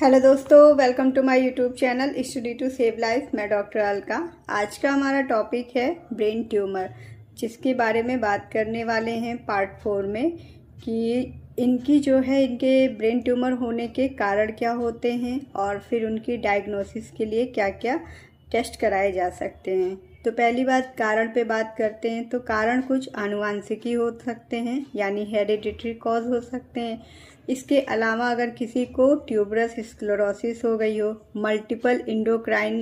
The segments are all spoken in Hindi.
हेलो दोस्तों, welcome to my YouTube channel study to save life. मैं डॉक्टर अलका। आज का हमारा टॉपिक है ब्रेन ट्यूमर, जिसके बारे में बात करने वाले हैं पार्ट 4 में कि इनकी जो है इनके ब्रेन ट्यूमर होने के कारण क्या होते हैं और फिर उनकी डायग्नोसिस के लिए क्या क्या टेस्ट कराए जा सकते हैं। तो पहली बात कारण पे बात करते हैं। तो कारण कुछ आनुवांशिकी हो सकते हैं, यानी हेरिडिटरी कॉज हो सकते हैं। इसके अलावा अगर किसी को ट्यूबरस स्क्लेरोसिस हो गई हो, मल्टीपल इंडोक्राइन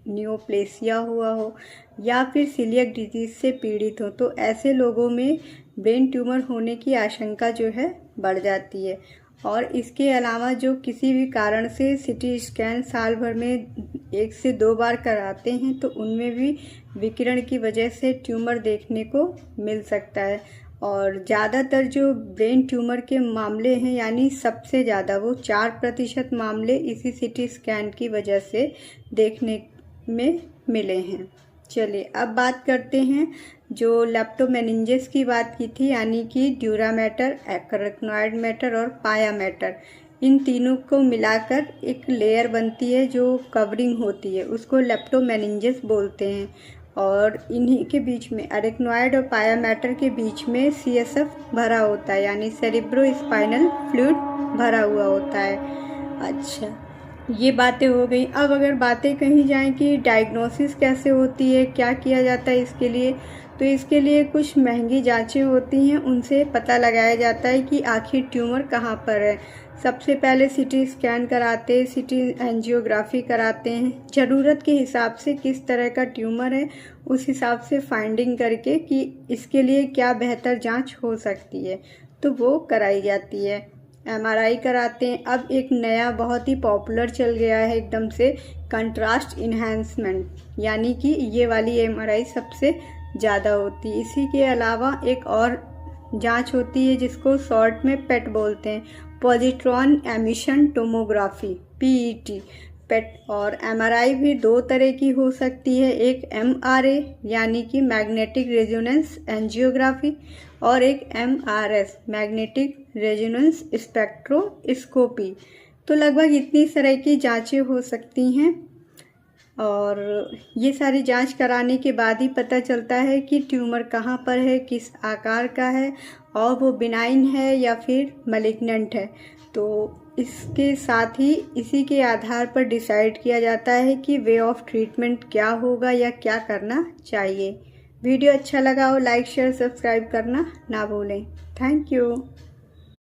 नियोप्लेसिया हुआ हो या फिर सीलियक डिजीज से पीड़ित हो, तो ऐसे लोगों में ब्रेन ट्यूमर होने की आशंका जो है बढ़ जाती है। और इसके अलावा जो किसी भी कारण से सिटी स्कैन साल भर में 1 से 2 बार कराते हैं, तो उनमें भी विकिरण की वजह से ट्यूमर देखने को मिल सकता है। और ज़्यादातर जो ब्रेन ट्यूमर के मामले हैं, यानी सबसे ज़्यादा वो 4% मामले इसी सिटी स्कैन की वजह से देखने में मिले हैं। चलिए अब बात करते हैं जो लेप्टोमेनिंजेस की बात की थी, यानी कि ड्यूरा मैटर, एक्रैक्नॉइड मैटर और पाया मैटर। इन तीनों को मिलाकर एक लेयर बनती है जो कवरिंग होती है, उसको लेप्टोमेनिंजेस बोलते हैं। और इन्हीं के बीच में अरेक्नॉइड और पाया मैटर के बीच में CSF भरा होता है, यानी सेरिब्रो स्पाइनल फ्लूइड भरा हुआ होता है। अच्छा, ये बातें हो गई। अब अगर बातें कही जाएं कि डायग्नोसिस कैसे होती है, क्या किया जाता है इसके लिए, तो इसके लिए कुछ महंगी जांचें होती हैं, उनसे पता लगाया जाता है कि आखिर ट्यूमर कहाँ पर है। सबसे पहले सिटी स्कैन कराते हैं, सिटी एंजियोग्राफी कराते हैं। ज़रूरत के हिसाब से किस तरह का ट्यूमर है उस हिसाब से फाइंडिंग करके कि इसके लिए क्या बेहतर जांच हो सकती है, तो वो कराई जाती है। MRI कराते हैं। अब एक नया बहुत ही पॉपुलर चल गया है एकदम से, कंट्रास्ट इन्हेंसमेंट, यानी कि ये वाली MRI सबसे ज़्यादा होती है। इसी के अलावा एक और जांच होती है जिसको शॉर्ट में पेट बोलते हैं, पॉजिट्रॉन एमिशन टोमोग्राफी, PET पेट। और MRI भी 2 तरह की हो सकती है, एक MRA यानी कि मैग्नेटिक रेजोनेंस एंजियोग्राफी, और एक MRS मैग्नेटिक रेजोनेंस स्पेक्ट्रोस्कोपी। तो लगभग इतनी तरह की जांचें हो सकती हैं और ये सारी जांच कराने के बाद ही पता चलता है कि ट्यूमर कहाँ पर है, किस आकार का है और वो बिनाइन है या फिर मैलिग्नेंट है। तो इसके साथ ही इसी के आधार पर डिसाइड किया जाता है कि वे ऑफ ट्रीटमेंट क्या होगा या क्या करना चाहिए। वीडियो अच्छा लगा हो लाइक शेयर सब्सक्राइब करना ना भूलें। Thank you.